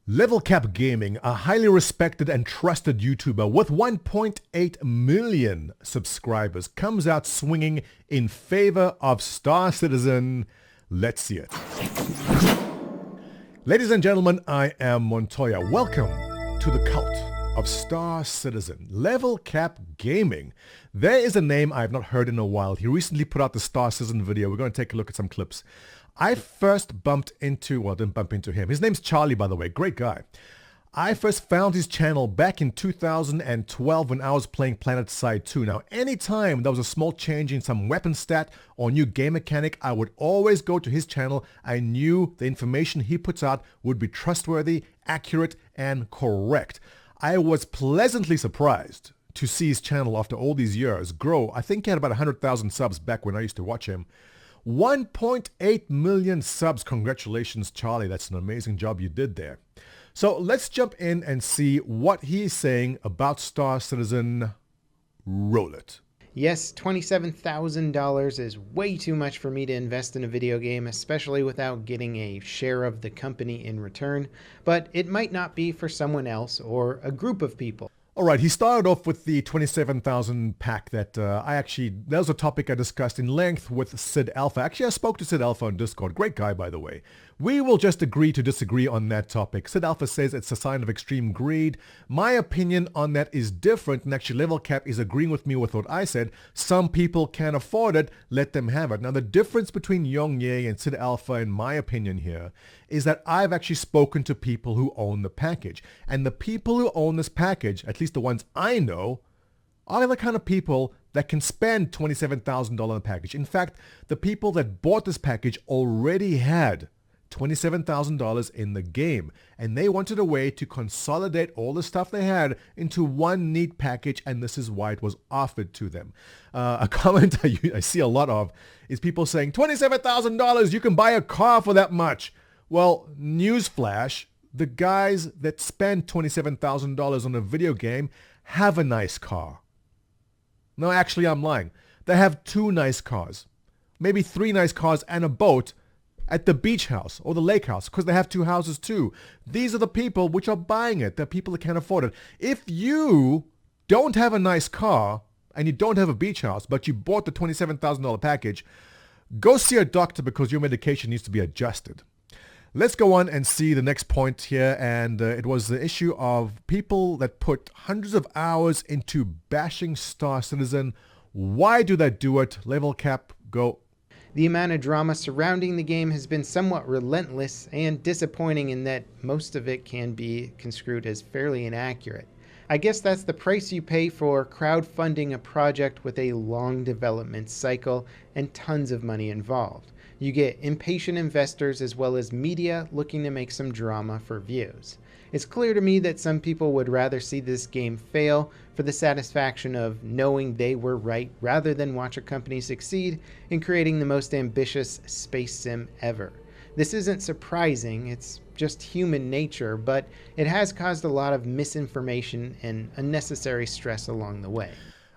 LevelCapGaming, a highly respected and trusted YouTuber with 1.8 million subscribers, comes out swinging in favor of Star Citizen. Let's see it. Ladies and gentlemen, I am Montoya. Welcome to the cult of Star Citizen. LevelCapGaming. There is a name I have not heard in a while. He recently put out the Star Citizen video. We're going to take a look at some clips. I first bumped into, well, didn't bump into him. His name's Charlie, by the way. Great guy. I first found his channel back in 2012 when I was playing PlanetSide 2. Now, anytime there was a small change in some weapon stat or new game mechanic, I would always go to his channel. I knew the information he puts out would be trustworthy, accurate, and correct. I was pleasantly surprised to see his channel after all these years grow. I think he had about 100,000 subs back when I used to watch him. 1.8 million subs. Congratulations, Charlie. That's an amazing job you did there. So let's jump in and see what he is saying about Star Citizen. Roll it. Yes, $27,000 is way too much for me to invest in a video game, especially without getting a share of the company in return, but it might not be for someone else or a group of people. All right, he started off with the 27,000 pack that that was a topic I discussed in length with Sid Alpha. Actually, I spoke to Sid Alpha on Discord. Great guy, by the way. We will just agree to disagree on that topic. Sid Alpha says it's a sign of extreme greed. My opinion on that is different, and actually LevelCap is agreeing with me with what I said. Some people can't afford it, let them have it. Now, the difference between Yong Ye and Sid Alpha, in my opinion here, is that I've actually spoken to people who own the package. And the people who own this package, at least the ones I know, are the kind of people that can spend $27,000 on a package. In fact, the people that bought this package already had $27,000 in the game, and they wanted a way to consolidate all the stuff they had into one neat package, and this is why it was offered to them. A comment I see a lot of is people saying, $27,000, you can buy a car for that much. Well, newsflash, the guys that spend $27,000 on a video game have a nice car. No, actually, I'm lying. They have 2 nice cars, maybe 3 nice cars and a boat at the beach house or the lake house, because they have 2 houses too. These are the people which are buying it. They're people that can't afford it. If you don't have a nice car and you don't have a beach house, but you bought the $27,000 package, go see a doctor because your medication needs to be adjusted. Let's go on and see the next point here, and it was the issue of people that put hundreds of hours into bashing Star Citizen. Why do they do it? LevelCap, go. The amount of drama surrounding the game has been somewhat relentless and disappointing in that most of it can be construed as fairly inaccurate. I guess that's the price you pay for crowdfunding a project with a long development cycle and tons of money involved. You get impatient investors as well as media looking to make some drama for views. It's clear to me that some people would rather see this game fail for the satisfaction of knowing they were right rather than watch a company succeed in creating the most ambitious space sim ever. This isn't surprising, it's just human nature, but it has caused a lot of misinformation and unnecessary stress along the way.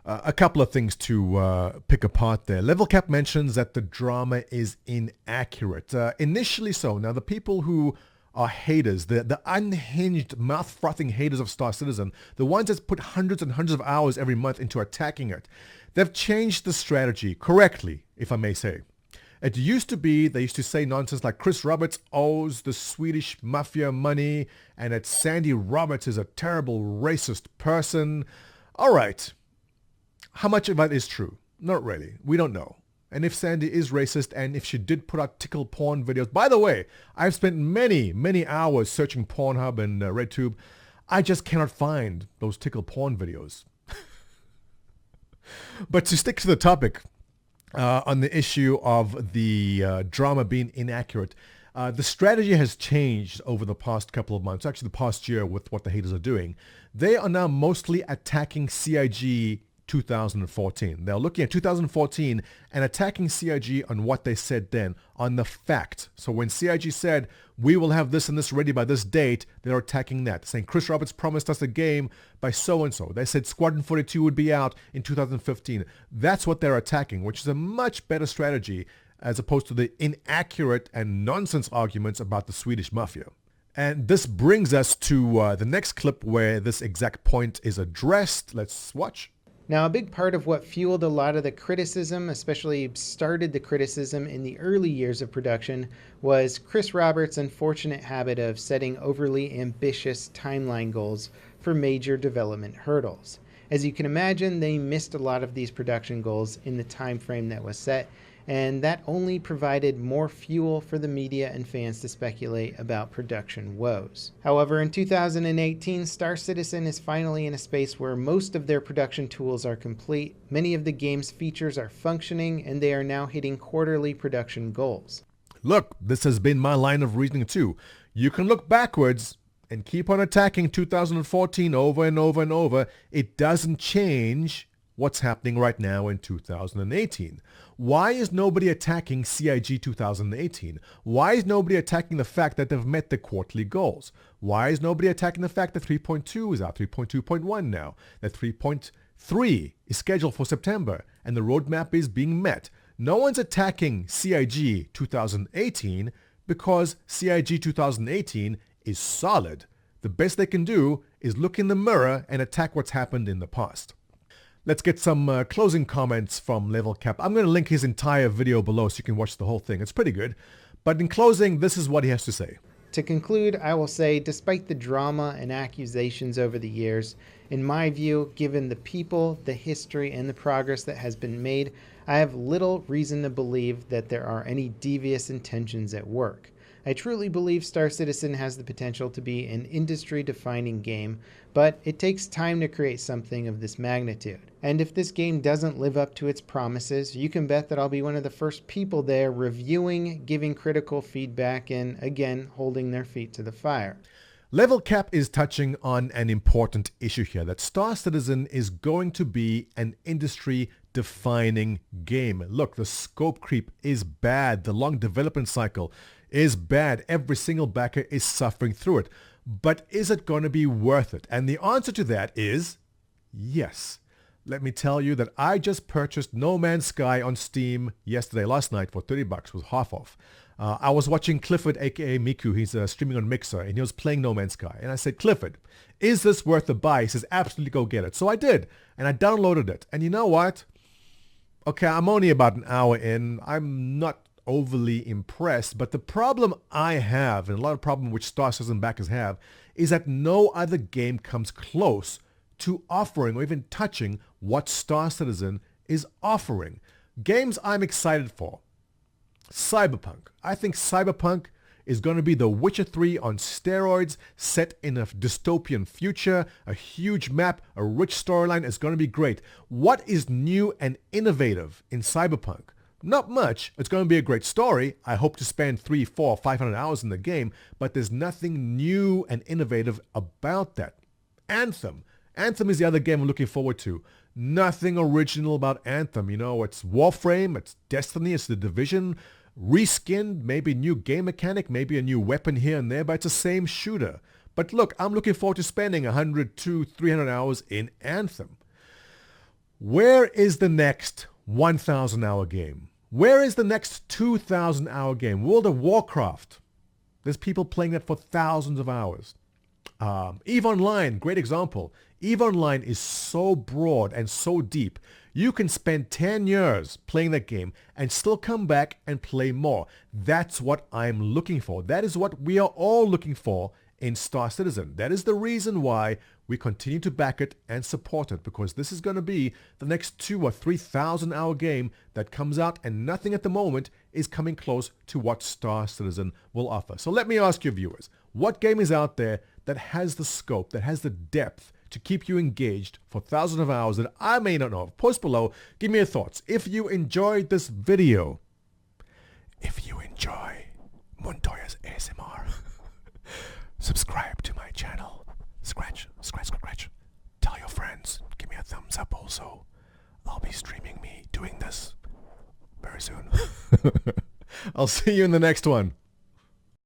A couple of things to pick apart there. LevelCap mentions that the drama is inaccurate. Initially so. Now, the people who are haters, the unhinged, mouth-frothing haters of Star Citizen, the ones that put hundreds and hundreds of hours every month into attacking it, they've changed the strategy correctly, if I may say. It used to be, they used to say nonsense like Chris Roberts owes the Swedish mafia money and that Sandy Roberts is a terrible racist person. All right. How much of that is true? Not really. We don't know. And if Sandy is racist and if she did put out tickle porn videos, by the way, I've spent many, many hours searching Pornhub and RedTube. I just cannot find those tickle porn videos. But to stick to the topic, on the issue of the drama being inaccurate, the strategy has changed over the past couple of months, actually the past year with what the haters are doing. They are now mostly attacking CIG 2014. They're looking at 2014 and attacking CIG on what they said then, on the fact. So when CIG said, we will have this and this ready by this date, they're attacking that, saying Chris Roberts promised us a game by so-and-so. They said Squadron 42 would be out in 2015. That's what they're attacking, which is a much better strategy as opposed to the inaccurate and nonsense arguments about the Swedish mafia. And this brings us to the next clip where this exact point is addressed. Let's watch. Now, a big part of what fueled a lot of the criticism, especially started the criticism in the early years of production, was Chris Roberts' unfortunate habit of setting overly ambitious timeline goals for major development hurdles. As you can imagine, they missed a lot of these production goals in the time frame that was set, and that only provided more fuel for the media and fans to speculate about production woes. However, in 2018, Star Citizen is finally in a space where most of their production tools are complete, many of the game's features are functioning, and they are now hitting quarterly production goals. Look, this has been my line of reasoning too. You can look backwards and keep on attacking 2014 over and over and over. It doesn't change what's happening right now in 2018. Why is nobody attacking CIG 2018? Why is nobody attacking the fact that they've met the quarterly goals? Why is nobody attacking the fact that 3.2 is out, 3.2.1 now, that 3.3 is scheduled for September, and the roadmap is being met? No one's attacking CIG 2018 because CIG 2018 is solid. The best they can do is look in the mirror and attack what's happened in the past. Let's get some closing comments from LevelCap. I'm going to link his entire video below so you can watch the whole thing. It's pretty good. But in closing, this is what he has to say. To conclude, I will say, despite the drama and accusations over the years, in my view, given the people, the history, and the progress that has been made, I have little reason to believe that there are any devious intentions at work. I truly believe Star Citizen has the potential to be an industry-defining game, but it takes time to create something of this magnitude. And if this game doesn't live up to its promises, you can bet that I'll be one of the first people there reviewing, giving critical feedback, and again, holding their feet to the fire. LevelCap is touching on an important issue here, that Star Citizen is going to be an industry-defining game. Look, the scope creep is bad. The long development cycle is bad. Every single backer is suffering through it. But is it going to be worth it? And the answer to that is yes. Let me tell you that I just purchased No Man's Sky on Steam last night for $30. It was half off. I was watching Clifford, aka Miku. He's streaming on Mixer, and he was playing No Man's Sky. And I said, Clifford, is this worth the buy? He says, absolutely, go get it. So I did, and I downloaded it. And you know what? Okay, I'm only about an hour in. I'm not overly impressed, but the problem I have, and a lot of problem which Star Citizen backers have, is that no other game comes close to offering or even touching what Star Citizen is offering. Games I'm excited for. Cyberpunk. I think Cyberpunk is going to be The Witcher 3 on steroids, set in a dystopian future, a huge map, a rich storyline. It's going to be great. What is new and innovative in Cyberpunk? Not much. It's going to be a great story. I hope to spend 300, 400, 500 hours in the game, but there's nothing new and innovative about that. Anthem. Anthem is the other game I'm looking forward to. Nothing original about Anthem. You know, it's Warframe, it's Destiny, it's The Division, reskinned, maybe new game mechanic, maybe a new weapon here and there, but it's the same shooter. But look, I'm looking forward to spending 100 to 300 hours in Anthem. Where is the next 1,000 hour game? Where is the next 2,000 hour game? World of Warcraft. There's people playing that for thousands of hours. EVE Online, great example. EVE Online is so broad and so deep. You can spend 10 years playing that game and still come back and play more. That's what I'm looking for. That is what we are all looking for in Star Citizen. That is the reason why we continue to back it and support it, because this is going to be the next 2,000 or 3,000 hour game that comes out, and nothing at the moment is coming close to what Star Citizen will offer. So let me ask you viewers, what game is out there that has the scope, that has the depth to keep you engaged for thousands of hours that I may not know of? Post below, give me your thoughts. If you enjoyed this video, if you enjoy Montoya's ASMR, subscribe to my channel. Scratch. Tell your friends. Give me a thumbs up also. I'll be streaming me doing this very soon. I'll see you in the next one.